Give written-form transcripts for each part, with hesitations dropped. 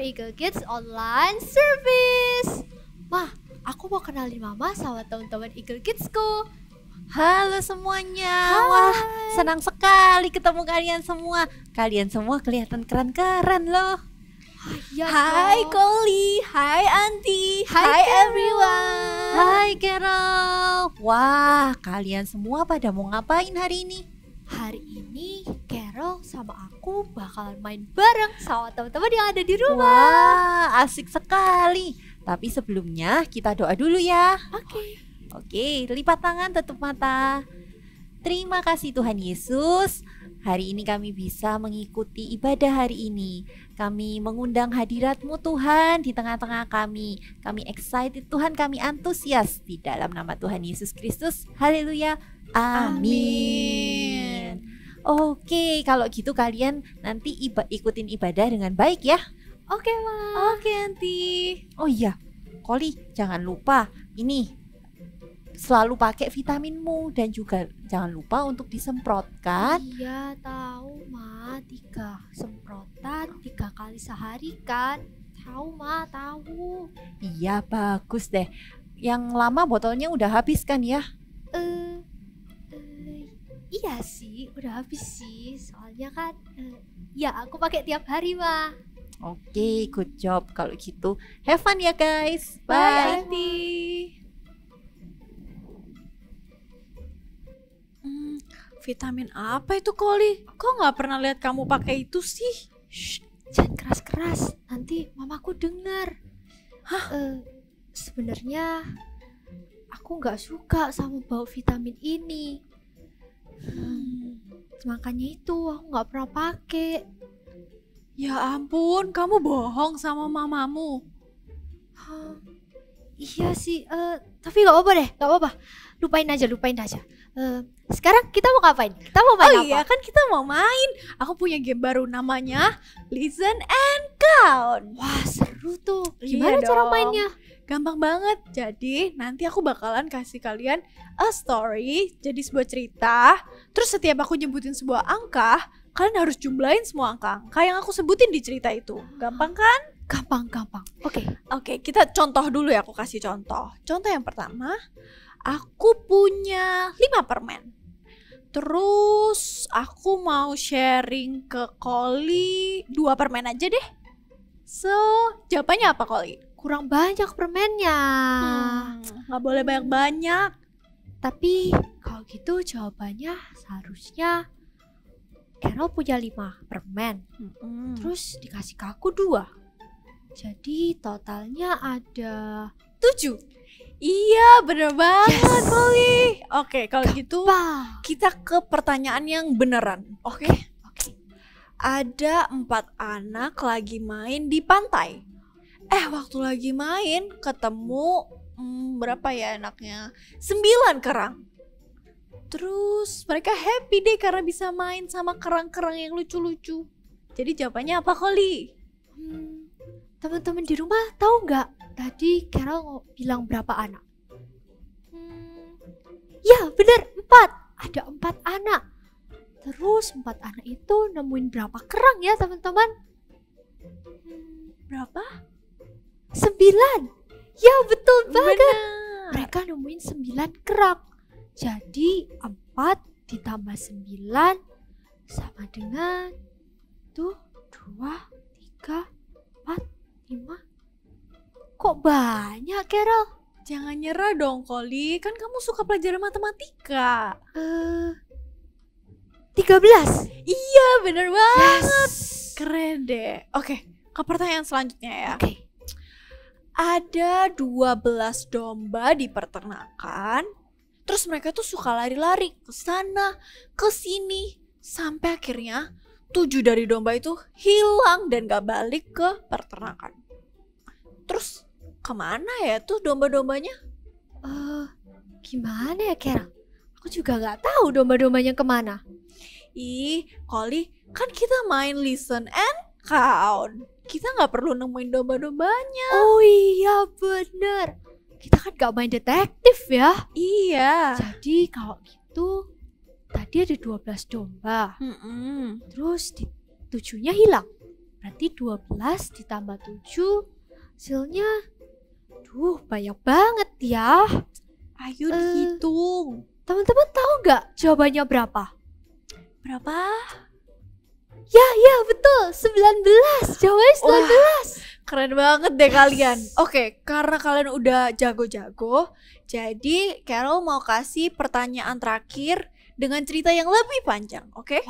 Eagle Kids Online Service. Mah, aku mau kenalin Mama sama teman-teman Eagle Kidsku. Halo semuanya. Hai. Wah, senang sekali ketemu kalian semua. Kalian semua kelihatan keren-keren loh. Ya, Hai toh. Koli, hai Aunty, Hai, hai Carol. everyone. Hai Carol. Wah, kalian semua pada mau ngapain hari ini? Hari ini Carol sama aku bakalan main bareng sama teman-teman yang ada di rumah. Wah, asik sekali. Tapi sebelumnya kita doa dulu ya. Oke, lipat tangan, tutup mata. Terima kasih Tuhan Yesus. Hari ini kami bisa mengikuti ibadah hari ini. Kami mengundang hadirat-Mu Tuhan di tengah-tengah kami. Kami excited Tuhan, kami antusias di dalam nama Tuhan Yesus Kristus. Haleluya. Amin. Oke, kalau gitu kalian nanti ikutin ibadah dengan baik ya. Oke, Ma. Oke, Aunty. Oh iya, Koli, jangan lupa ini selalu pakai vitaminmu dan juga jangan lupa untuk disemprotkan. Iya, tahu, Ma. 3 semprotan 3 kali sehari kan? Tahu, Ma, tahu. Iya, bagus deh. Yang lama botolnya udah habis kan ya? Iya sih, udah habis sih. Soalnya kan, ya aku pakai tiap hari, Ma. Oke, good job. Kalau gitu, have fun ya guys. Bye, Bye. Aunty. Vitamin apa itu Koli? Kok nggak pernah lihat kamu pakai itu sih? Shh, jangan keras-keras. Nanti mamaku dengar. Sebenarnya aku nggak suka sama bau vitamin ini. Makanya itu aku nggak pernah pakai. Ya ampun, kamu bohong sama mamamu. Hah, iya sih, tapi nggak apa-apa deh, nggak apa-apa. Lupain aja. Sekarang kita mau ngapain? Kita mau main Oh apa? iya, kan kita mau main. Aku punya game baru namanya Listen and Count. Wah, seru tuh. Iya Gimana cara dong. mainnya? Gampang banget. Jadi nanti aku bakalan kasih kalian a story, jadi sebuah cerita. Terus setiap aku nyebutin sebuah angka, kalian harus jumlahin semua angka-angka yang aku sebutin di cerita itu. Gampang kan? Gampang. Oke, kita contoh dulu ya, aku kasih contoh. Contoh yang pertama, aku punya 5 permen. Terus aku mau sharing ke Koli 2 permen aja deh. So, jawabannya apa Koli? Kurang banyak permennya. Nggak boleh banyak-banyak. Tapi kalau gitu jawabannya seharusnya Carol punya 5 permen. Terus dikasih ke aku 2. Jadi totalnya ada 7. Iya, bener banget Yes. Koli. Oke, kalau gitu Wah. kita ke pertanyaan yang beneran. Oke. Ada 4 anak lagi main di pantai. Waktu lagi main ketemu berapa ya anaknya? 9 kerang. Terus mereka happy deh karena bisa main sama kerang-kerang yang lucu-lucu. Jadi jawabannya apa Koli? Teman-teman di rumah tahu nggak? Tadi Carol bilang berapa anak? Ya benar, 4. Ada 4 anak. Terus 4 anak itu nemuin berapa kerang ya teman-teman? Berapa? 9. Ya betul banget. Benar. Mereka nemuin 9 kerang. Jadi 4 ditambah 9 sama dengan tuh 2, 3, 4, 5. Kok banyak, Carol? Jangan nyerah dong Koli, kan kamu suka pelajaran matematika. 13. Iya, bener banget. Yes. Keren deh. Oke, ke pertanyaan selanjutnya ya. Oke. Ada 12 domba di peternakan. Terus mereka tuh suka lari-lari ke sana, ke sini. Sampai akhirnya 7 dari domba itu hilang dan gak balik ke peternakan. Terus kemana ya tuh domba-dombanya? Gimana ya, Carol? Aku juga nggak tahu domba-dombanya kemana. Ih, Koli, kan kita main listen and count. Kita nggak perlu nemuin domba-dombanya. Oh iya bener. Kita kan gak main detektif ya. Iya. Jadi kalau gitu tadi ada 12 domba. Mm-mm. Terus 7-nya hilang. Berarti 12 ditambah 7 hasilnya banyak banget ya. Ayo dihitung. Teman-teman tahu nggak jawabannya berapa? Berapa? Ya betul, 19. Jawabannya 19. Wah, keren banget deh kalian. Oke, karena kalian udah jago-jago, jadi Carol mau kasih pertanyaan terakhir dengan cerita yang lebih panjang, oke?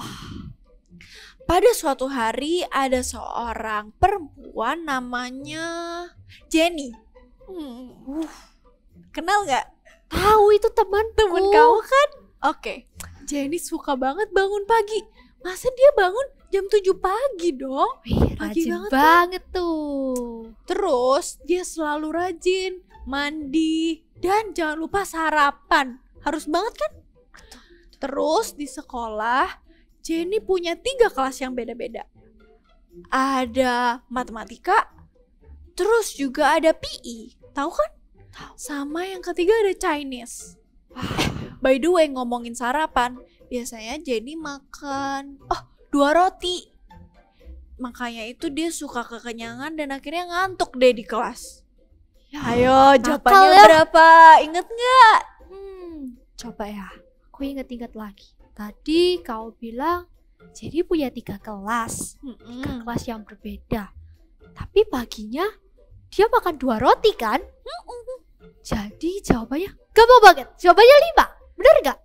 Pada suatu hari ada seorang perempuan namanya Jenny. Kenal nggak? Tahu itu teman Kamu kan? Oke, Jenny suka banget bangun pagi. Masa dia bangun jam 7 pagi dong? Pagi Rajin banget banget tuh. Terus dia selalu rajin mandi dan jangan lupa sarapan. Harus banget kan? Terus di sekolah Jenny punya 3 kelas yang beda-beda. Ada matematika, terus juga ada PE. Tahu kan? Sama yang ketiga ada Chinese. By the way, ngomongin sarapan, biasanya Jenny makan 2 roti. Makanya itu dia suka kekenyangan dan akhirnya ngantuk deh di kelas. Ayo, jawabannya berapa? Ingat nggak? Coba ya, aku inget-inget lagi. Tadi kau bilang jadi punya 3 kelas, 3 kelas yang berbeda. Tapi paginya dia makan 2 roti kan? Jadi jawabannya gampang banget. Jawabannya 5. Bener nggak?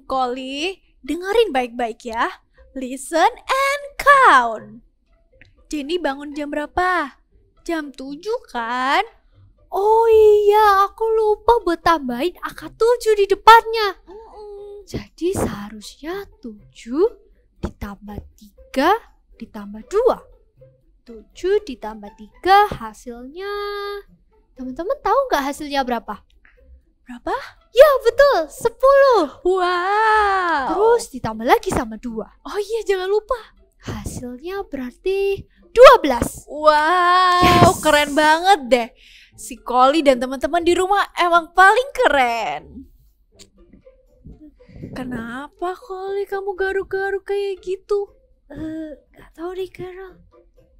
Koli, dengerin baik-baik ya. Listen and count. Jenny bangun jam berapa? Jam 7 kan? Oh iya, aku lupa buat tambahin angka 7 di depannya. Jadi seharusnya 7 ditambah 3 ditambah 2. 7 ditambah 3 hasilnya... Teman-teman tahu nggak hasilnya berapa? Berapa? Ya betul, 10. Wow. Terus ditambah lagi sama 2. Oh iya, jangan lupa. Hasilnya berarti 12. Wow, Yes. keren banget deh. Si Koli dan teman-teman di rumah emang paling keren. Kenapa Koli kamu garuk-garuk kayak gitu? Gak tahu deh Carol.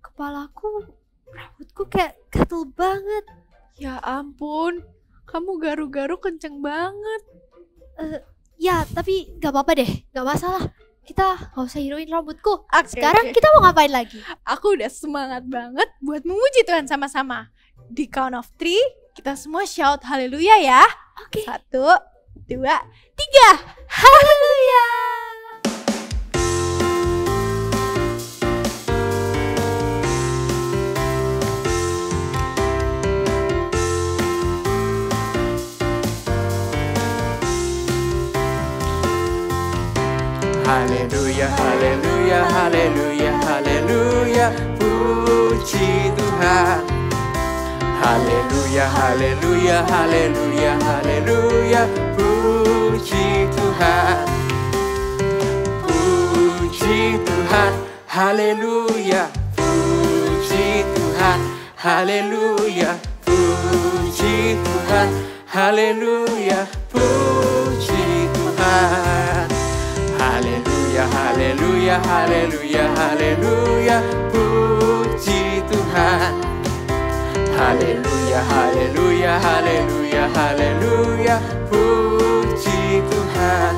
Kepalaku, rambutku kayak gatel banget. Ya ampun, kamu garuk-garuk kenceng banget. Ya tapi gak apa-apa deh, gak masalah. Kita gak usah hirauin rambutku. Oke, Sekarang oke. kita mau ngapain lagi? Aku udah semangat banget buat memuji Tuhan sama-sama. Di count of 3, kita semua shout haleluya ya. Oke. 1, 2, 3. Haleluya. Haleluya, haleluya, haleluya, haleluya, puji Tuhan. Haleluya, haleluya, haleluya, haleluya, puji Tuhan. Puji Tuhan, haleluya, puji Tuhan, haleluya, puji Tuhan, haleluya, puji Tuhan. Haleluya, haleluya, haleluya, haleluya, puji Tuhan. Haleluya, haleluya, haleluya, haleluya, puji Tuhan.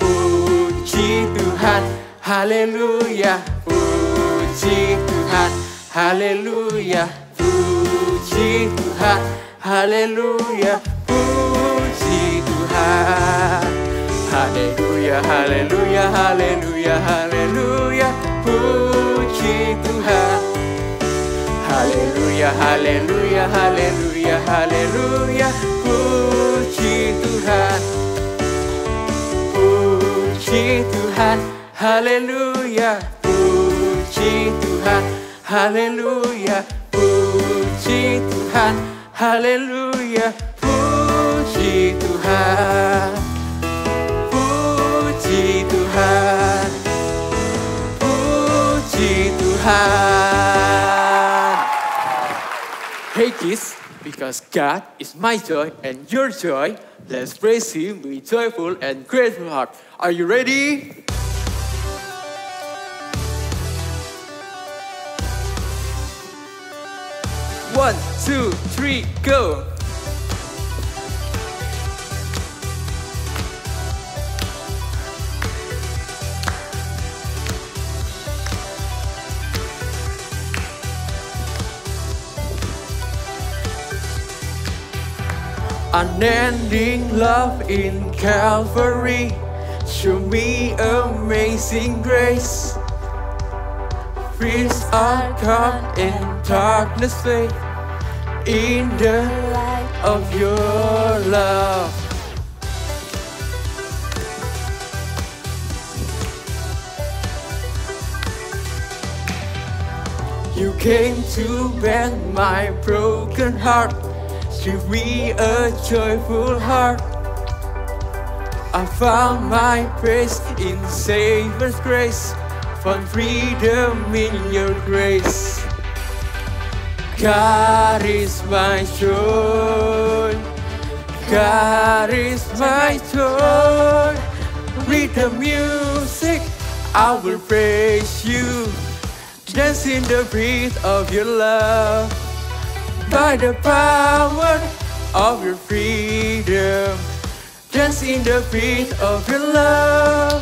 Puji Tuhan, haleluya, puji Tuhan, haleluya, puji Tuhan, haleluya, puji Tuhan. Haleluya, haleluya, haleluya, haleluya, puji Tuhan. Haleluya, haleluya, haleluya, haleluya, puji Tuhan. Puji Tuhan, haleluya, puji Tuhan, haleluya, puji Tuhan, haleluya, puji Tuhan. Puji Tuhan, puji Tuhan. Hey kids, because God is my joy and your joy, let's praise Him with joyful and grateful heart. Are you ready? 1, 2, 3, go! Unending love in Calvary, show me amazing grace. Fears are come in darkness fade in the light of your love. You came to mend my broken heart, give me a joyful heart. I found my praise in Savior's grace, found freedom in your grace. God is my joy, God is my joy. With the music I will praise you, dance in the beat of your love. By the power of your freedom, dance in the beat of your love.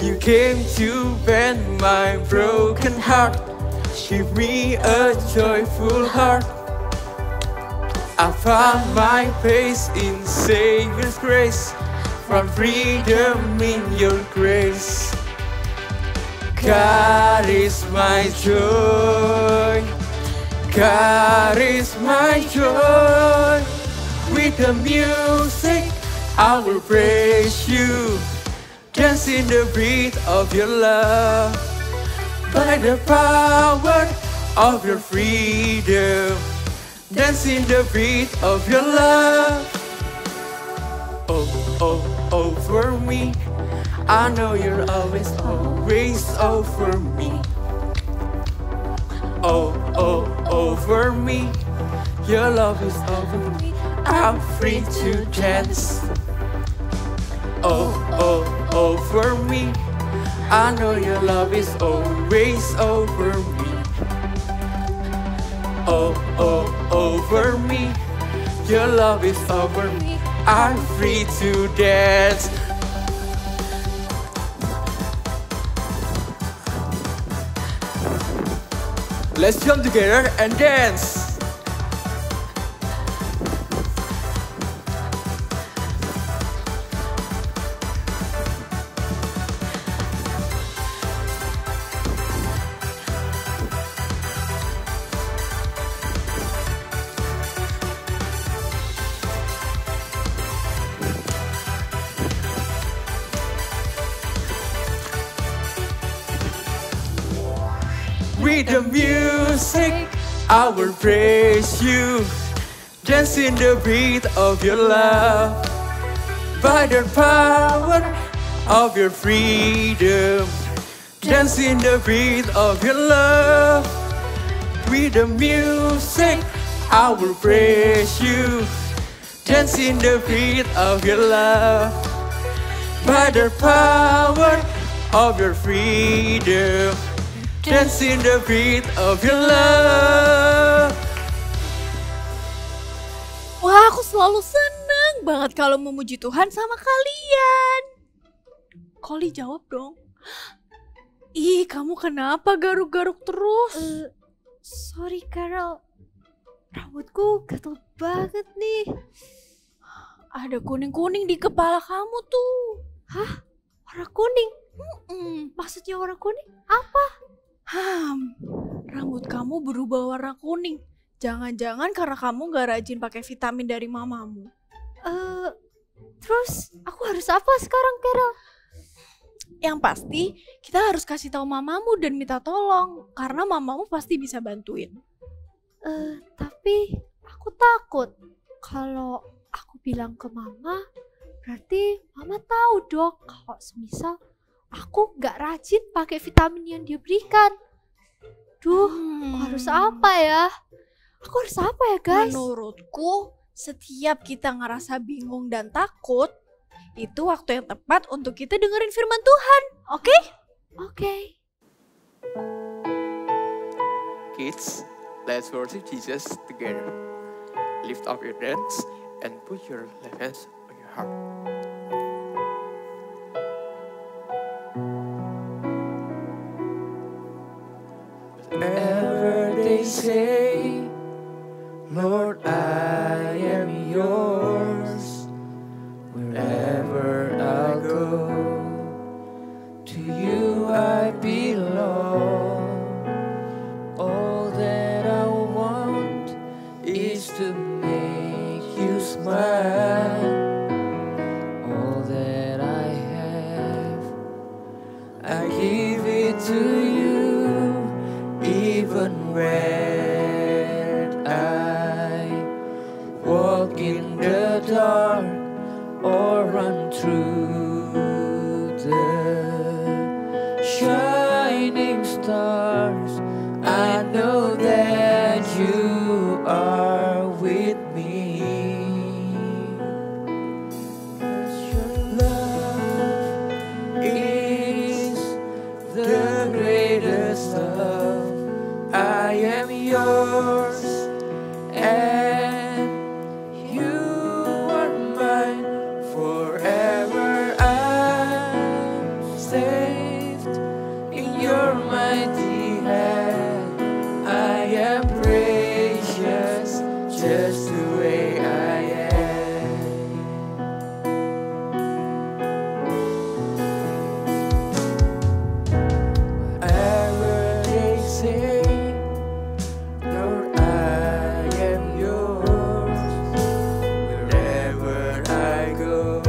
You came to mend my broken heart, give me a joyful heart. I found my place in Savior's grace, found freedom in your grace. God is my joy, God is my joy. With the music I will praise you, dance in the beat of your love. By the power of your freedom, dance in the beat of your love. Oh, oh, oh, for me, I know you're always, always over me. Oh, oh, over me, your love is over me. I'm free to dance. Oh, oh, over me, I know your love is always over me. Oh, oh, over me, your love is over me. I'm free to dance. Let's jump together and dance. With the music, I will praise you, dance in the beat of your love. By the power of your freedom, dance in the beat of your love. With the music, I will praise you, dance in the beat of your love. By the power of your freedom, dance in the beat of your love. Wah, aku selalu seneng banget kalau memuji Tuhan sama kalian. Koli jawab dong. Ih, kamu kenapa garuk-garuk terus? Sorry Carol, rambutku gatel banget nih. Ada kuning-kuning di kepala kamu tuh. Hah? Warna kuning? Maksudnya warna kuning apa? Rambut kamu berubah warna kuning. Jangan-jangan karena kamu gak rajin pakai vitamin dari mamamu. Terus aku harus apa sekarang, Carol? Yang pasti kita harus kasih tahu mamamu dan minta tolong, karena mamamu pasti bisa bantuin. Tapi aku takut kalau aku bilang ke mama, berarti mama tahu dong kalau semisal aku gak rajin pakai vitamin yang dia berikan. Duh, aku harus apa ya? Aku harus apa ya, guys? Menurutku, setiap kita ngerasa bingung dan takut, itu waktu yang tepat untuk kita dengerin firman Tuhan, oke? Oke. Kids, let's worship Jesus together. Lift up your hands and put your left hands on your heart. Whatever they say, Lord, I am yours. Wherever I go, to you I belong. All that I want is to make you smile. All that I have, I give it to you, even when I walk in the dark or run through the shining stars. I know that you are with me. 'Cause your love is the greatest love. I am yours and you are mine. Forever I'm saved in your mighty hand. I am precious just the way I am. Whatever they say, Lord, I am yours. Wherever I go,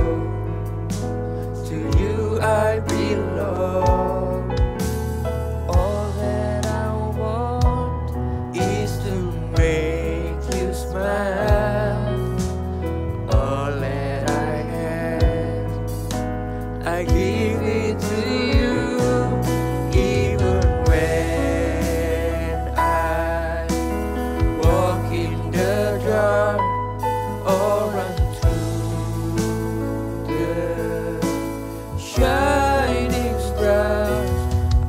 to you I belong. All that I want is to make you smile. All that I have, I give it to you, even when I walk in the dark or run through the shining stars.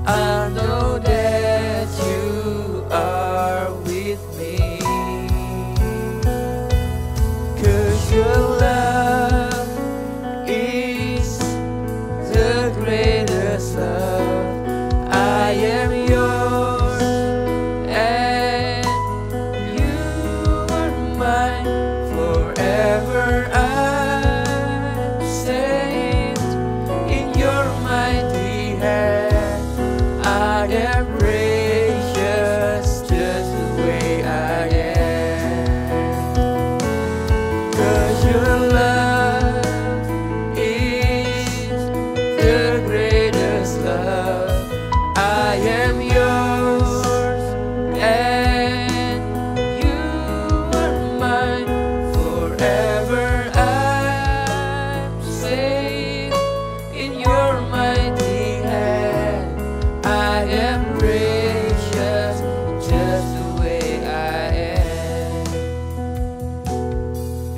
I know that you are with me. 'Cause your love is the greatest love. I am yours and you are mine. Forever I'm saved in your mighty hand. I am precious just the way I am. 'Cause your love is the greatest love. I am yours and you are mine. Forever I'm saved in your mighty hand. I am precious just the way I am.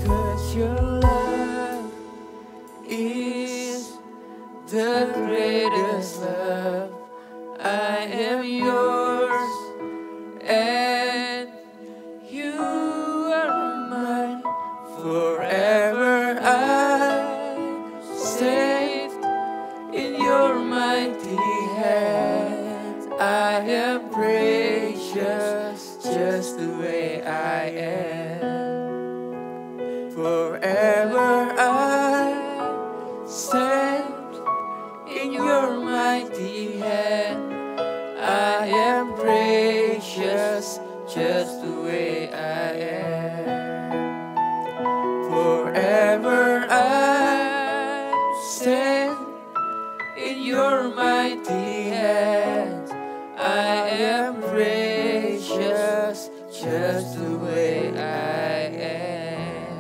'Cause your love is the greatest love. I am yours and you are mine. Forever I'm saved in your mighty hand. I am precious just the way I am. Forever I'm saved in your mighty hand. I am precious just the way I am. Forever I'm saved in your mighty hand. I am precious just the way I am.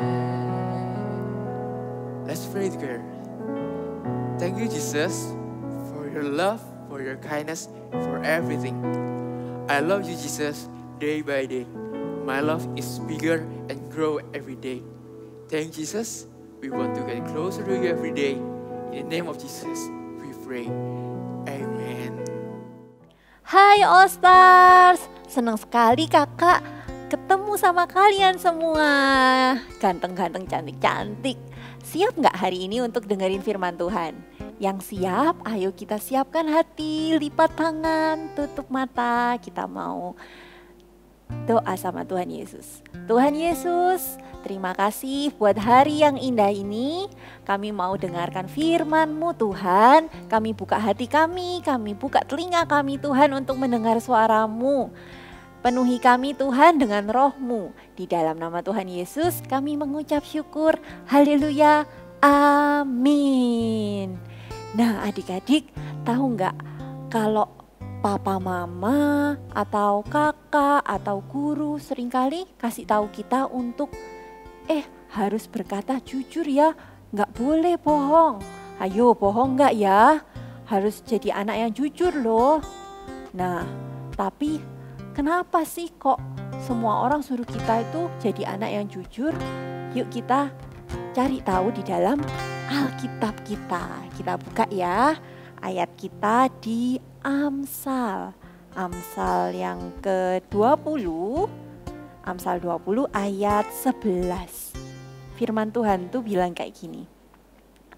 Let's pray together. Thank you, Jesus, for your love, for your kindness, for everything. I love you, Jesus, day by day. My love is bigger and grow every day. Thank you, Jesus. We want to get closer to you every day. In the name of Jesus, we pray. Amen. Hai All Stars, senang sekali kakak ketemu sama kalian semua. Ganteng-ganteng, cantik-cantik. Siap nggak hari ini untuk dengerin firman Tuhan? Yang siap, ayo kita siapkan hati, lipat tangan, tutup mata. Kita mau doa sama Tuhan Yesus. Tuhan Yesus, terima kasih buat hari yang indah ini. Kami mau dengarkan firman-Mu Tuhan. Kami buka hati kami buka telinga kami Tuhan untuk mendengar suara-Mu. Penuhi kami Tuhan dengan roh-Mu. Di dalam nama Tuhan Yesus kami mengucap syukur. Haleluya, amin. Nah adik-adik, tahu nggak kalau papa mama atau kakak atau guru seringkali kasih tahu kita untuk harus berkata jujur ya, nggak boleh bohong. Ayo bohong nggak ya, harus jadi anak yang jujur loh. Nah tapi kenapa sih kok semua orang suruh kita itu jadi anak yang jujur? Yuk kita cari tahu di dalam Alkitab kita. Kita buka ya ayat kita di Amsal yang ke-20, Amsal 20 ayat 11. Firman Tuhan tuh bilang kayak gini.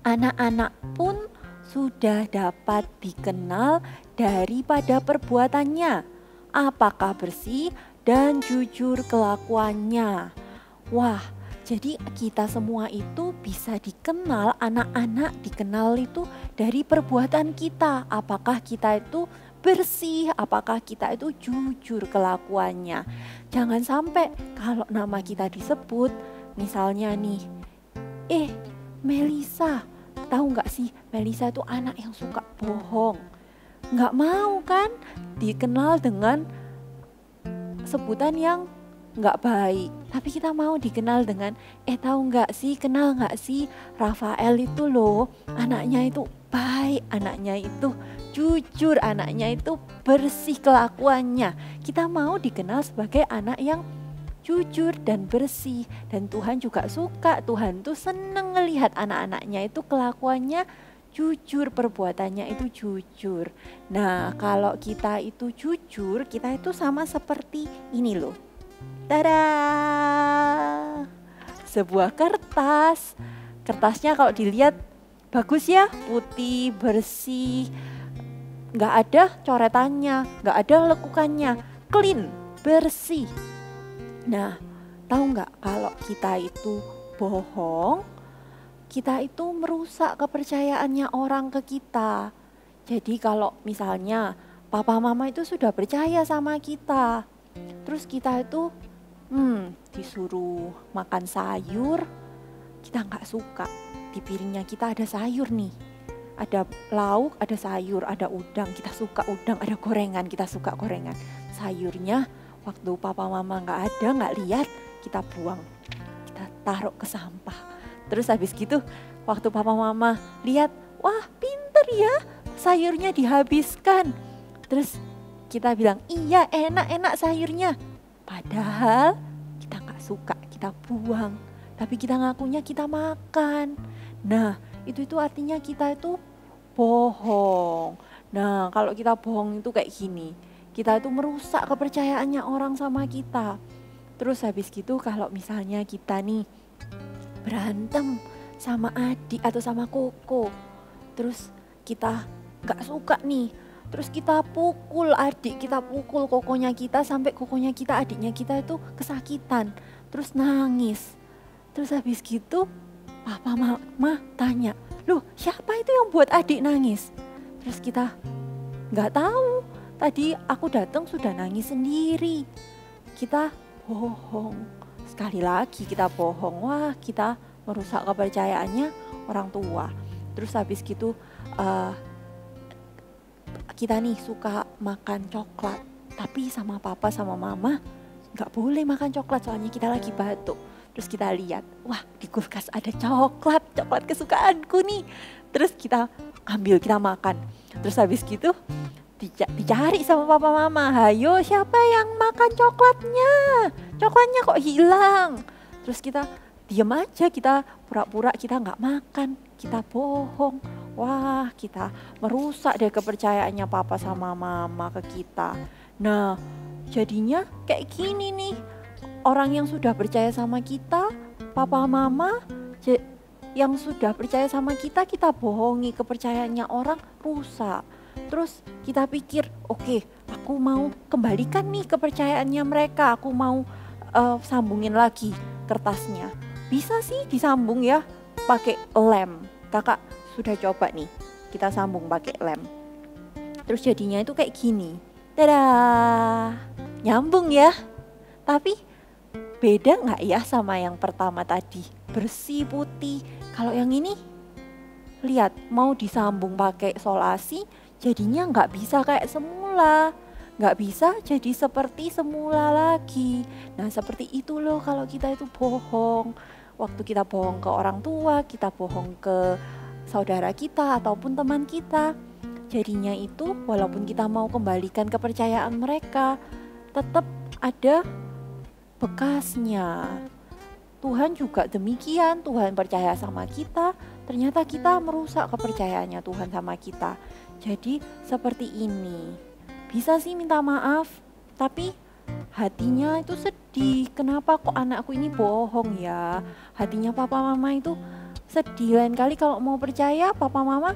Anak-anak pun sudah dapat dikenal daripada perbuatannya, apakah bersih dan jujur kelakuannya. Wah, jadi kita semua itu bisa dikenal, anak-anak dikenal itu dari perbuatan kita. Apakah kita itu bersih, apakah kita itu jujur kelakuannya. Jangan sampai kalau nama kita disebut, misalnya nih, Melisa. Tahu gak sih, Melisa itu anak yang suka bohong. Gak mau kan dikenal dengan sebutan yang nggak baik, tapi kita mau dikenal dengan tahu nggak sih, kenal nggak sih Rafael itu loh, anaknya itu baik, anaknya itu jujur, anaknya itu bersih kelakuannya. Kita mau dikenal sebagai anak yang jujur dan bersih, dan Tuhan juga suka. Tuhan tuh seneng ngelihat anak-anaknya itu kelakuannya jujur, perbuatannya itu jujur. Nah kalau kita itu jujur, kita itu sama seperti ini loh. Tada! Sebuah kertas. Kertasnya kalau dilihat bagus ya, putih, bersih, nggak ada coretannya, nggak ada lekukannya, clean, bersih. Nah, tahu nggak kalau kita itu bohong, kita itu merusak kepercayaannya orang ke kita. Jadi kalau misalnya papa mama itu sudah percaya sama kita, terus kita itu disuruh makan sayur, kita nggak suka. Di piringnya kita ada sayur nih, ada lauk, ada sayur, ada udang, kita suka udang, ada gorengan, kita suka gorengan. Sayurnya waktu papa mama nggak ada, nggak lihat, kita buang, kita taruh ke sampah. Terus habis gitu waktu papa mama lihat, wah pinter ya, sayurnya dihabiskan. Terus kita bilang, iya enak-enak sayurnya. Padahal kita gak suka, kita buang. Tapi kita ngakunya kita makan. Nah itu artinya kita itu bohong. Nah kalau kita bohong itu kayak gini, kita itu merusak kepercayaannya orang sama kita. Terus habis gitu kalau misalnya kita nih berantem sama adik atau sama koko, terus kita gak suka nih, terus kita pukul adik, kita pukul kokonya kita sampai kokonya kita, adiknya kita itu kesakitan, terus nangis. Terus habis gitu papa mama tanya, loh siapa itu yang buat adik nangis? Terus kita nggak tahu, tadi aku datang sudah nangis sendiri. Kita bohong, sekali lagi kita bohong. Wah kita merusak kepercayaannya orang tua. Terus habis gitu kita nih suka makan coklat, tapi sama papa sama mama nggak boleh makan coklat soalnya kita lagi batuk. Terus kita lihat, wah di kulkas ada coklat kesukaanku nih. Terus kita ambil, kita makan. Terus habis gitu dicari sama papa mama, hayo siapa yang makan coklatnya? Coklatnya kok hilang? Terus kita diam aja, kita pura-pura kita nggak makan, kita bohong. Wah, kita merusak deh kepercayaannya papa sama mama ke kita. Nah, jadinya kayak gini nih. Orang yang sudah percaya sama kita, papa mama yang sudah percaya sama kita bohongi, kepercayaannya orang rusak. Terus kita pikir, oke, aku mau kembalikan nih kepercayaannya mereka, aku mau sambungin lagi kertasnya. Bisa sih disambung ya pakai lem. Kakak sudah coba nih, kita sambung pakai lem. Terus jadinya itu kayak gini. Dadah, nyambung ya. Tapi beda gak ya sama yang pertama tadi? Bersih, putih. Kalau yang ini, lihat, mau disambung pakai solasi, jadinya gak bisa kayak semula. Gak bisa jadi seperti semula lagi. Nah, seperti itu loh kalau kita itu bohong. Waktu kita bohong ke orang tua, kita bohong ke saudara kita ataupun teman kita. Jadinya itu walaupun kita mau kembalikan kepercayaan mereka, tetap ada bekasnya. Tuhan juga demikian, Tuhan percaya sama kita, ternyata kita merusak kepercayaannya Tuhan sama kita. Jadi seperti ini. Bisa sih minta maaf, tapi hatinya itu sedih. Kenapa kok anakku ini bohong ya? Hatinya papa mama itu sedih. Lain kali kalau mau percaya, papa mama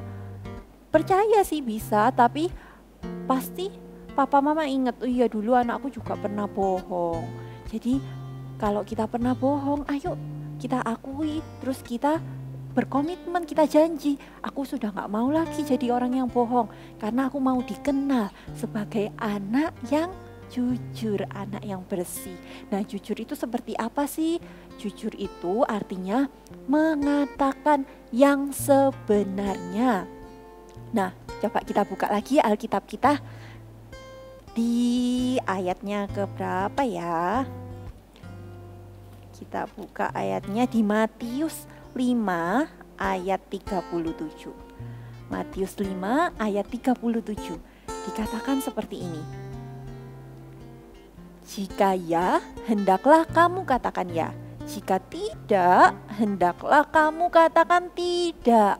percaya sih bisa, tapi pasti papa mama ingat, oh iya dulu anakku juga pernah bohong. Jadi kalau kita pernah bohong, ayo kita akui, terus kita berkomitmen, kita janji, aku sudah gak mau lagi jadi orang yang bohong, karena aku mau dikenal sebagai anak yang jujur, anak yang bersih. Nah, jujur itu seperti apa sih? Jujur itu artinya mengatakan yang sebenarnya. Nah, coba kita buka lagi Alkitab kita di ayatnya ke berapa ya? Kita buka ayatnya di Matius 5 ayat 37. Matius 5 ayat 37. Dikatakan seperti ini. Jika ya, hendaklah kamu katakan ya. Jika tidak, hendaklah kamu katakan tidak.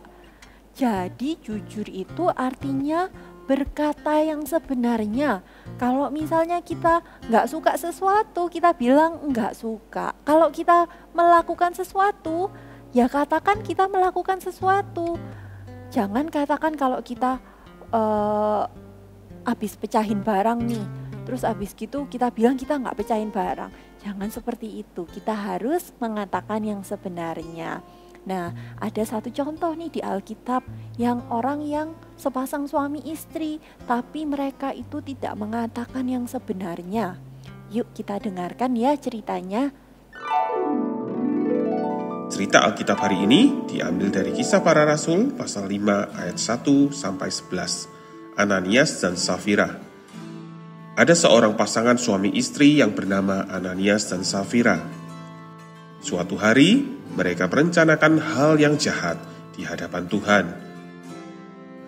Jadi jujur itu artinya berkata yang sebenarnya. Kalau misalnya kita gak suka sesuatu, kita bilang gak suka. Kalau kita melakukan sesuatu, ya katakan kita melakukan sesuatu. Jangan katakan kalau kita habis pecahin barang nih, terus habis gitu kita bilang kita gak pecahin barang. Jangan seperti itu, kita harus mengatakan yang sebenarnya. Nah, ada satu contoh nih di Alkitab yang orang yang sepasang suami istri, tapi mereka itu tidak mengatakan yang sebenarnya. Yuk kita dengarkan ya ceritanya. Cerita Alkitab hari ini diambil dari Kisah Para Rasul pasal 5 ayat 1 sampai 11. Ananias dan Safira. Ada seorang pasangan suami istri yang bernama Ananias dan Safira. Suatu hari, mereka merencanakan hal yang jahat di hadapan Tuhan.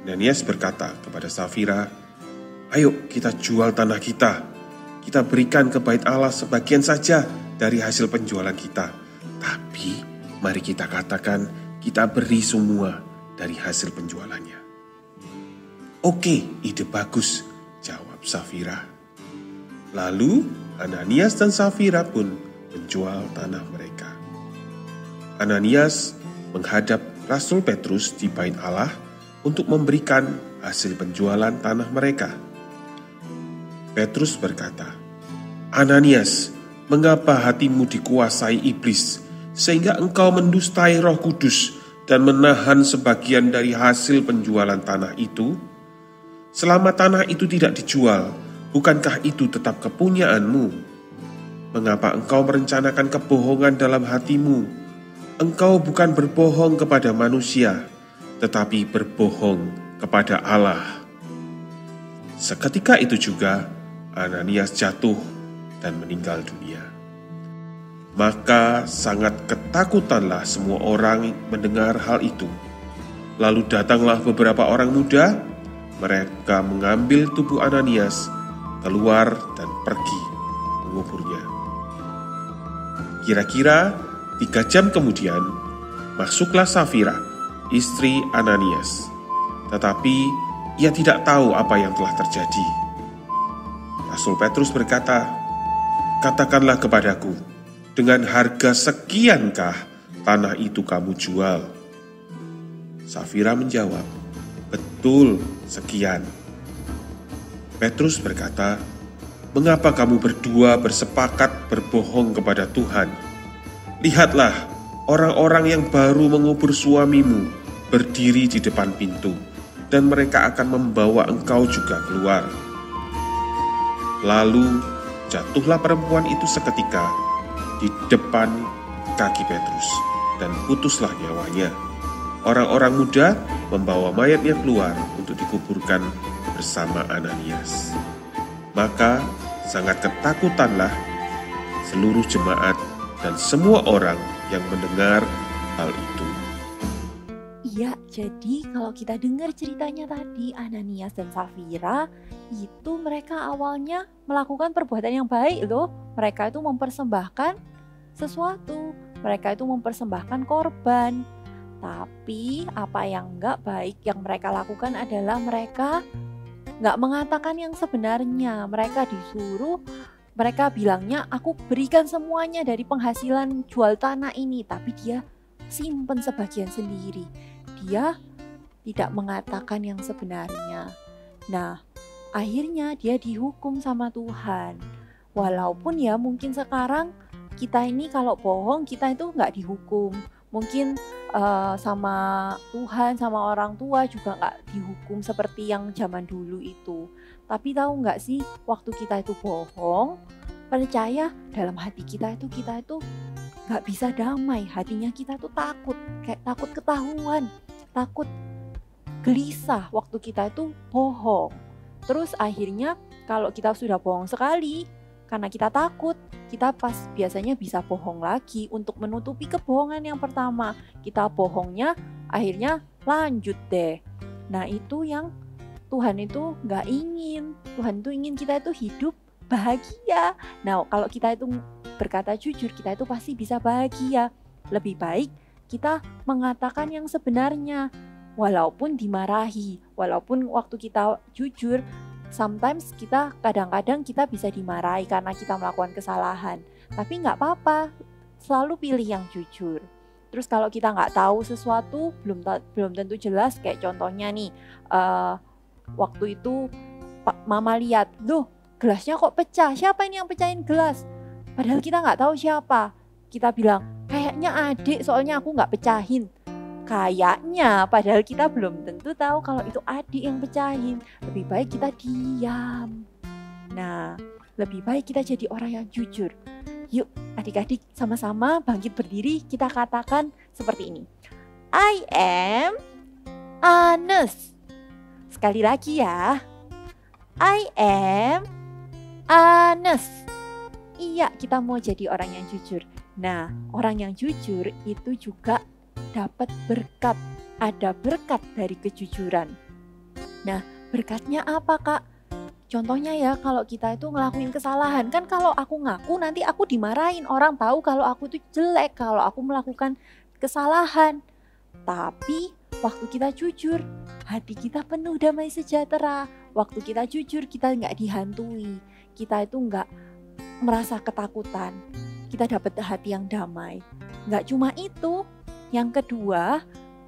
Ananias berkata kepada Safira, "Ayo kita jual tanah kita. Kita berikan ke bait Allah sebagian saja dari hasil penjualan kita. Tapi mari kita katakan kita beri semua dari hasil penjualannya." "Oke, ide bagus," jawab Safira. Lalu Ananias dan Safira pun menjual tanah mereka. Ananias menghadap Rasul Petrus di bait Allah untuk memberikan hasil penjualan tanah mereka. Petrus berkata, "Ananias, mengapa hatimu dikuasai iblis sehingga engkau mendustai Roh Kudus dan menahan sebagian dari hasil penjualan tanah itu? Selama tanah itu tidak dijual, bukankah itu tetap kepunyaanmu? Mengapa engkau merencanakan kebohongan dalam hatimu? Engkau bukan berbohong kepada manusia, tetapi berbohong kepada Allah." Seketika itu juga Ananias jatuh dan meninggal dunia. Maka sangat ketakutanlah semua orang mendengar hal itu. Lalu datanglah beberapa orang muda, mereka mengambil tubuh Ananias, keluar dan pergi menguburnya. Kira-kira 3 jam kemudian, masuklah Safira, istri Ananias, tetapi ia tidak tahu apa yang telah terjadi. Rasul Petrus berkata, "Katakanlah kepadaku, dengan harga sekiankah tanah itu kamu jual?" Safira menjawab, "Betul, sekian." Petrus berkata, "Mengapa kamu berdua bersepakat berbohong kepada Tuhan? Lihatlah, orang-orang yang baru mengubur suamimu berdiri di depan pintu, dan mereka akan membawa engkau juga keluar." Lalu jatuhlah perempuan itu seketika di depan kaki Petrus, dan putuslah nyawanya. Orang-orang muda membawa mayatnya keluar untuk dikuburkan bersama Ananias. Maka sangat ketakutanlah seluruh jemaat dan semua orang yang mendengar hal itu. Iya, jadi kalau kita dengar ceritanya tadi, Ananias dan Safira itu mereka awalnya melakukan perbuatan yang baik loh. Mereka itu mempersembahkan sesuatu, mereka itu mempersembahkan korban. Tapi apa yang enggak baik yang mereka lakukan adalah mereka enggak mengatakan yang sebenarnya. Mereka disuruh, mereka bilangnya aku berikan semuanya dari penghasilan jual tanah ini, tapi dia simpen sebagian sendiri. Dia tidak mengatakan yang sebenarnya. Nah, akhirnya dia dihukum sama Tuhan. Walaupun ya mungkin sekarang kita ini kalau bohong kita itu nggak dihukum. Mungkin sama Tuhan, sama orang tua juga nggak dihukum seperti yang zaman dulu itu. Tapi tahu nggak sih, waktu kita itu bohong, percaya dalam hati kita itu nggak bisa damai. Hatinya kita tuh takut, kayak takut ketahuan, takut gelisah waktu kita itu bohong. Terus akhirnya kalau kita sudah bohong sekali, karena kita takut, kita biasanya bisa bohong lagi untuk menutupi kebohongan yang pertama. Kita bohongnya akhirnya lanjut deh. Nah itu yang Tuhan itu gak ingin. Tuhan itu ingin kita itu hidup bahagia. Nah kalau kita itu berkata jujur, kita itu pasti bisa bahagia. Lebih baik kita mengatakan yang sebenarnya. Walaupun dimarahi, walaupun waktu kita jujur, sometimes kadang-kadang kita bisa dimarahi karena kita melakukan kesalahan. Tapi nggak apa-apa, selalu pilih yang jujur. Terus kalau kita nggak tahu sesuatu, belum tentu jelas. Kayak contohnya nih, waktu itu Mama lihat, loh gelasnya kok pecah, siapa ini yang pecahin gelas? Padahal kita nggak tahu siapa. Kita bilang, kayaknya adik, soalnya aku nggak pecahin. Kayaknya, padahal kita belum tentu tahu kalau itu adik yang pecahin. Lebih baik kita diam. Nah, lebih baik kita jadi orang yang jujur. Yuk adik-adik sama-sama bangkit berdiri, kita katakan seperti ini. I am honest. Sekali lagi ya. I am honest. Iya, kita mau jadi orang yang jujur. Nah, orang yang jujur itu juga dapat berkat, ada berkat dari kejujuran. Nah, berkatnya apa Kak? Contohnya ya, kalau kita itu ngelakuin kesalahan, kan kalau aku ngaku nanti aku dimarahin, orang tahu kalau aku itu jelek, kalau aku melakukan kesalahan. Tapi waktu kita jujur, hati kita penuh damai sejahtera. Waktu kita jujur, kita nggak dihantui, kita itu nggak merasa ketakutan, kita dapat hati yang damai. Nggak cuma itu, yang kedua,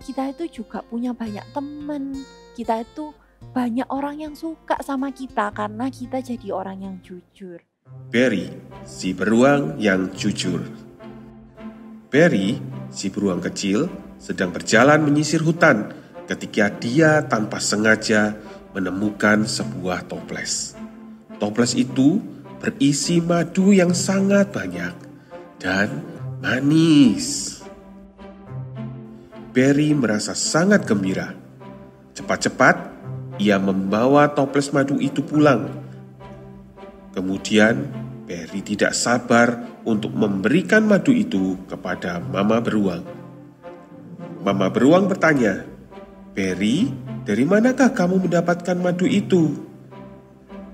kita itu juga punya banyak teman. Kita itu banyak orang yang suka sama kita karena kita jadi orang yang jujur. Barry, si beruang yang jujur. Barry, si beruang kecil, sedang berjalan menyisir hutan ketika dia tanpa sengaja menemukan sebuah toples. Toples itu berisi madu yang sangat banyak dan manis. Barry merasa sangat gembira. Cepat-cepat, ia membawa toples madu itu pulang. Kemudian, Barry tidak sabar untuk memberikan madu itu kepada Mama Beruang. Mama Beruang bertanya, "Barry, dari manakah kamu mendapatkan madu itu?"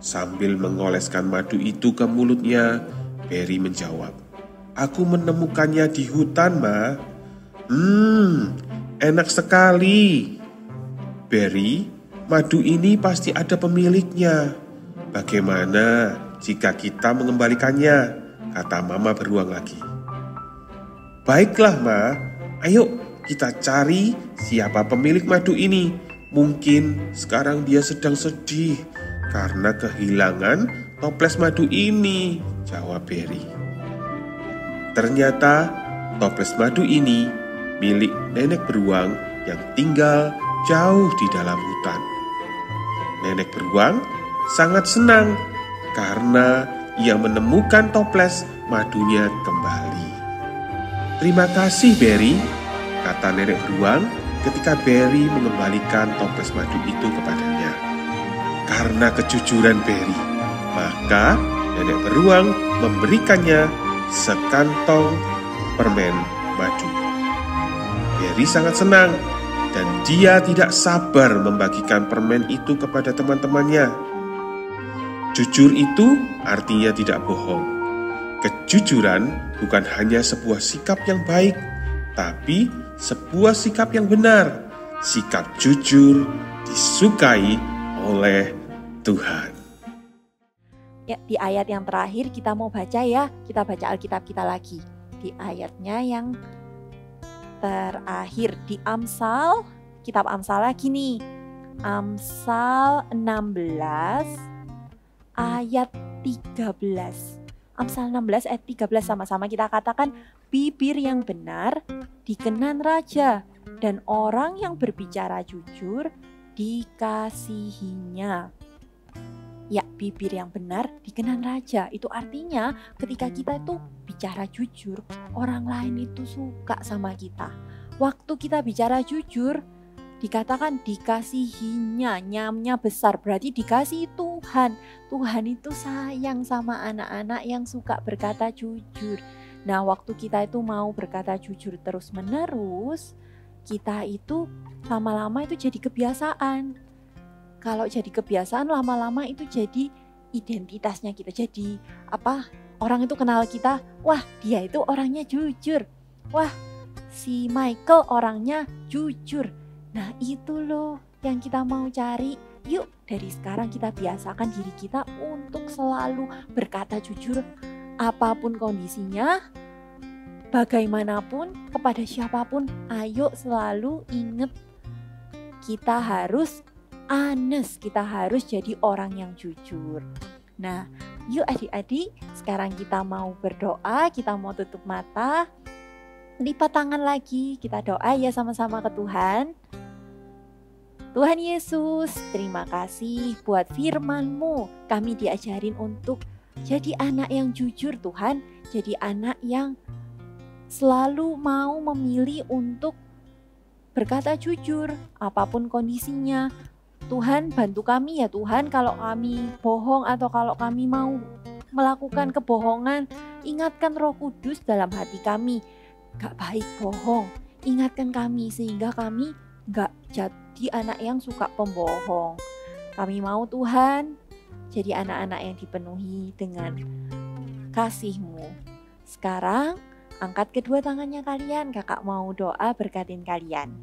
Sambil mengoleskan madu itu ke mulutnya, Barry menjawab, "Aku menemukannya di hutan, Ma." Enak sekali." Berry, madu ini pasti ada pemiliknya. Bagaimana jika kita mengembalikannya? Kata Mama beruang lagi. Baiklah, Ma. Ayo kita cari siapa pemilik madu ini. Mungkin sekarang dia sedang sedih karena kehilangan toples madu ini, jawab Berry. Ternyata toples madu ini milik nenek beruang yang tinggal jauh di dalam hutan. Nenek beruang sangat senang karena ia menemukan toples madunya kembali. Terima kasih Berry, kata nenek beruang ketika Berry mengembalikan toples madu itu kepadanya. Karena kejujuran Berry, maka nenek beruang memberikannya sekantong permen madu. Berry sangat senang dan dia tidak sabar membagikan permen itu kepada teman-temannya. Jujur itu artinya tidak bohong. Kejujuran bukan hanya sebuah sikap yang baik, tapi sebuah sikap yang benar. Sikap jujur disukai oleh Tuhan. Ya, di ayat yang terakhir kita mau baca ya. Kita baca Alkitab kita lagi. Di ayatnya yang terakhir di Amsal, kitab Amsal lagi nih. Amsal 16 ayat 13. Amsal 16 ayat 13 sama-sama kita katakan, bibir yang benar dikenan raja dan orang yang berbicara jujur dikasihinya. Ya, bibir yang benar dikenan raja. Itu artinya ketika kita itu bicara jujur, orang lain itu suka sama kita. Waktu kita bicara jujur, dikatakan dikasihinya, nyamnya besar, berarti dikasihi Tuhan. Tuhan itu sayang sama anak-anak yang suka berkata jujur. Nah, waktu kita itu mau berkata jujur terus-menerus, kita itu lama-lama itu jadi kebiasaan. Kalau jadi kebiasaan, lama-lama itu jadi identitasnya kita. Jadi orang itu kenal kita, wah dia itu orangnya jujur. Wah si Michael orangnya jujur. Nah itu loh yang kita mau cari. Yuk dari sekarang kita biasakan diri kita untuk selalu berkata jujur. Apapun kondisinya, bagaimanapun, kepada siapapun, ayo selalu ingat kita harus honest, kita harus jadi orang yang jujur. Nah, yuk adik-adik, sekarang kita mau berdoa, kita mau tutup mata, lipat tangan lagi, kita doa ya sama-sama ke Tuhan. Tuhan Yesus, terima kasih buat firman-Mu. Kami diajarin untuk jadi anak yang jujur Tuhan, jadi anak yang selalu mau memilih untuk berkata jujur, apapun kondisinya. Tuhan bantu kami ya Tuhan, kalau kami bohong atau kalau kami mau melakukan kebohongan, ingatkan Roh Kudus dalam hati kami. Gak baik bohong, ingatkan kami sehingga kami gak jadi anak yang suka pembohong. Kami mau Tuhan jadi anak-anak yang dipenuhi dengan kasih-Mu. Sekarang angkat kedua tangannya kalian, kakak mau doa berkatin kalian.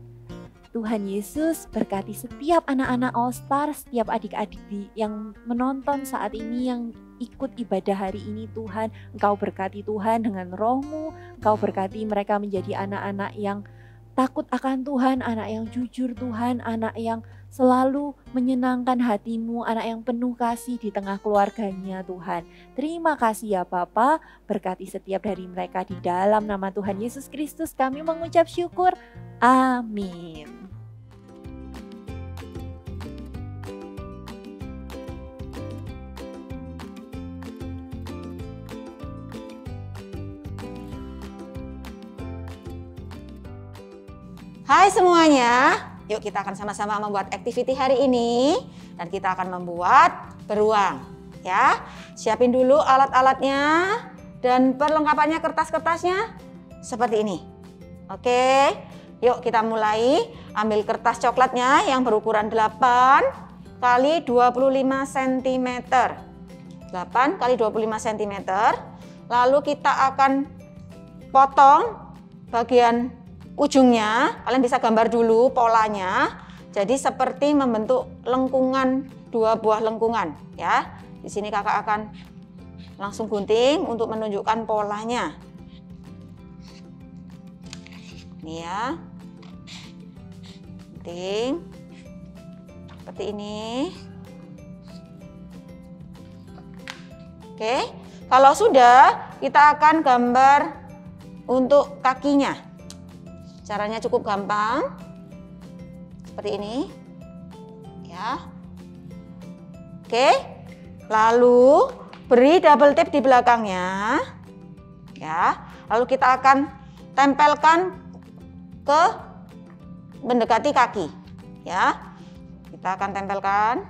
Tuhan Yesus berkati setiap anak-anak All Star, setiap adik-adik yang menonton saat ini, yang ikut ibadah hari ini Tuhan. Engkau berkati Tuhan dengan Roh-Mu, Engkau berkati mereka menjadi anak-anak yang takut akan Tuhan, anak yang jujur Tuhan, anak yang selalu menyenangkan hati-Mu, anak yang penuh kasih di tengah keluarganya Tuhan. Terima kasih ya Bapa, berkati setiap dari mereka di dalam nama Tuhan Yesus Kristus kami mengucap syukur. Amin. Hai semuanya, yuk kita akan sama-sama membuat activity hari ini dan kita akan membuat beruang ya. Siapin dulu alat-alatnya dan perlengkapannya, kertas-kertasnya seperti ini. Oke, yuk kita mulai. Ambil kertas coklatnya yang berukuran 8 kali 25 cm. 8 kali 25 cm. Lalu kita akan potong bagian ujungnya. Kalian bisa gambar dulu polanya. Jadi seperti membentuk lengkungan, 2 buah lengkungan ya. Di sini kakak akan langsung gunting untuk menunjukkan polanya. Ini ya. Gunting seperti ini. Oke, kalau sudah kita akan gambar untuk kakinya. Caranya cukup gampang. Seperti ini. Ya. Oke. Lalu beri double tap di belakangnya. Ya. Lalu kita akan tempelkan ke mendekati kaki. Ya. Kita akan tempelkan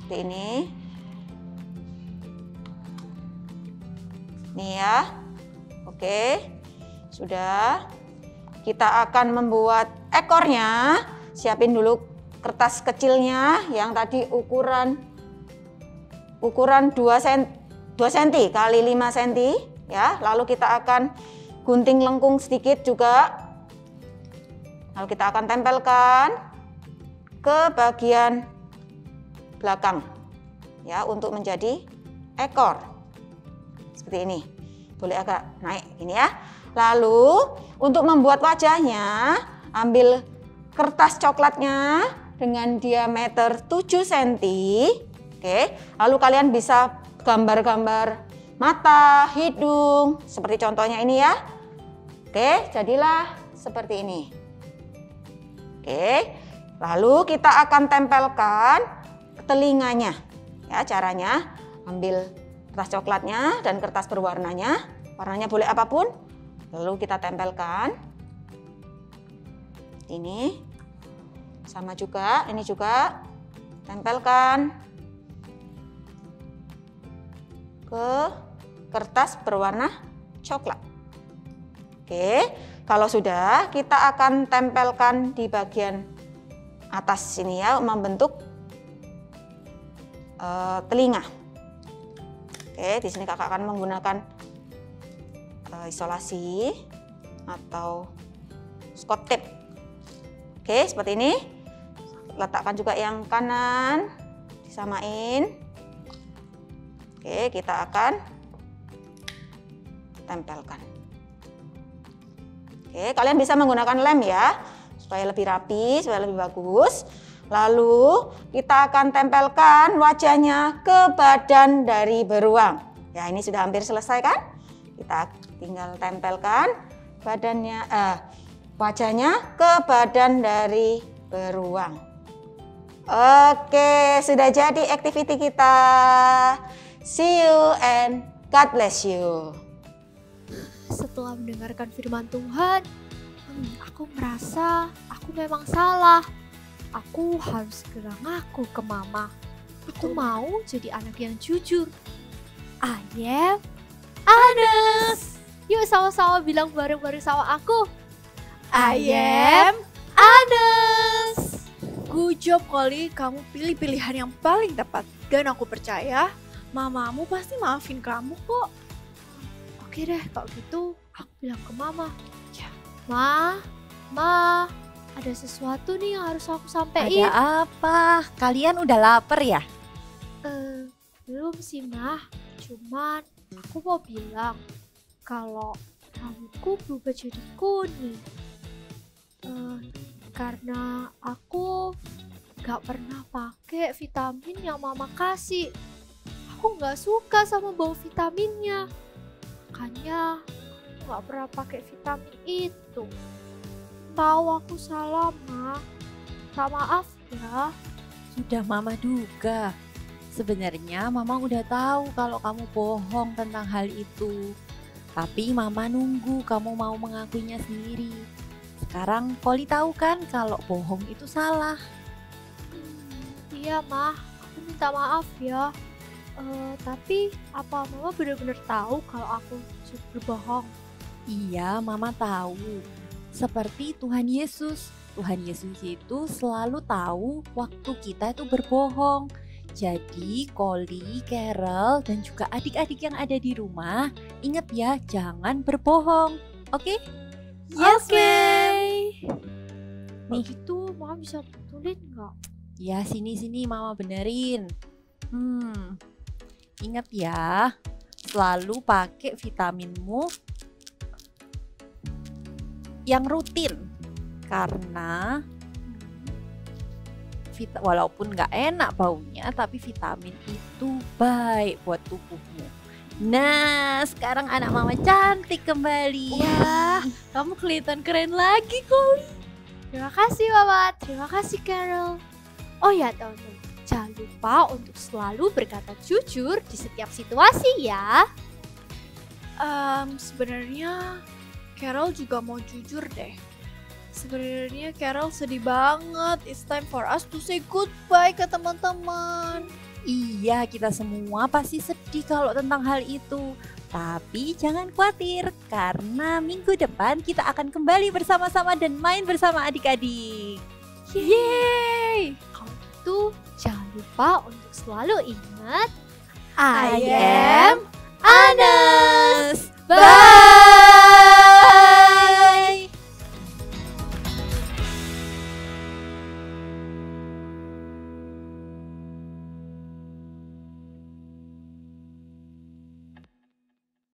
seperti ini. Nih ya. Oke. Sudah. Kita akan membuat ekornya. Siapin dulu kertas kecilnya yang tadi ukuran 2 cm kali 5 cm ya. Lalu kita akan gunting lengkung sedikit juga. Lalu kita akan tempelkan ke bagian belakang ya untuk menjadi ekor. Seperti ini. Boleh agak naik gini ya. Lalu untuk membuat wajahnya, ambil kertas coklatnya dengan diameter 7 cm. Oke, lalu kalian bisa gambar-gambar mata, hidung, seperti contohnya ini ya. Oke, jadilah seperti ini. Oke, lalu kita akan tempelkan telinganya. Ya, caranya ambil kertas coklatnya dan kertas berwarnanya. Warnanya boleh apapun. Lalu kita tempelkan. Ini sama juga, ini juga tempelkan ke kertas berwarna coklat. Oke, kalau sudah kita akan tempelkan di bagian atas sini ya, membentuk telinga. Oke, di sini kakak akan menggunakan isolasi atau scotch tape. Oke, seperti ini. Letakkan juga yang kanan, disamain. Oke, kita akan tempelkan. Oke, kalian bisa menggunakan lem ya, supaya lebih rapi, supaya lebih bagus. Lalu kita akan tempelkan wajahnya ke badan dari beruang. Ya, ini sudah hampir selesai kan? Kita tinggal tempelkan badannya, wajahnya ke badan dari beruang. Oke, sudah jadi activity kita. See you and God bless you. Setelah mendengarkan firman Tuhan, aku merasa aku memang salah. Aku harus segera ngaku ke mama. Aku mau jadi anak yang jujur. I am Anes. Yuk sama-sama bilang bareng-bareng sama aku. I am Anes. Good job Koli, kamu pilih pilihan yang paling tepat. Dan aku percaya mamamu pasti maafin kamu kok. Oke deh, kalau gitu aku bilang ke mama. Ya. Ma, ada sesuatu nih yang harus aku sampein. Ada apa? Kalian udah lapar ya? Belum sih, Ma. Cuman aku mau bilang kalau rambutku berubah jadi kuning. Karena aku gak pernah pakai vitamin yang mama kasih. Aku gak suka sama bau vitaminnya. Makanya aku gak pernah pakai vitamin itu. Tahu aku salah, Ma. Tak maaf ya. Sudah mama duga. Sebenarnya mama udah tahu kalau kamu bohong tentang hal itu. Tapi mama nunggu kamu mau mengakuinya sendiri. Sekarang Koli tahu kan kalau bohong itu salah. Iya, Ma. Aku minta maaf ya. Tapi apa mama benar-benar tahu kalau aku berbohong? Iya, mama tahu. Seperti Tuhan Yesus. Tuhan Yesus itu selalu tahu waktu kita itu berbohong. Jadi Koli, Carol, dan juga adik-adik yang ada di rumah, ingat ya, jangan berbohong. Oke? Yes, Oke. Nih Nih. gitu, Mama bisa betulin nggak? Ya, sini Mama benerin. Ingat ya, selalu pakai vitaminmu yang rutin. Karena walaupun nggak enak baunya, tapi vitamin itu baik buat tubuhmu. Nah, sekarang anak Mama cantik kembali. Wah, kamu kelihatan keren lagi, Koli. Terima kasih, Mama. Terima kasih, Carol. Oh ya, teman-teman. Jangan lupa untuk selalu berkata jujur di setiap situasi ya. Sebenarnya Carol juga mau jujur deh. Sebenarnya Carol sedih banget. It's time for us to say goodbye ke teman-teman. Iya, kita semua pasti sedih kalau tentang hal itu. Tapi jangan khawatir, karena minggu depan kita akan kembali bersama-sama dan main bersama adik-adik. Yeay! Kalau gitu, jangan lupa untuk selalu ingat I am Ana.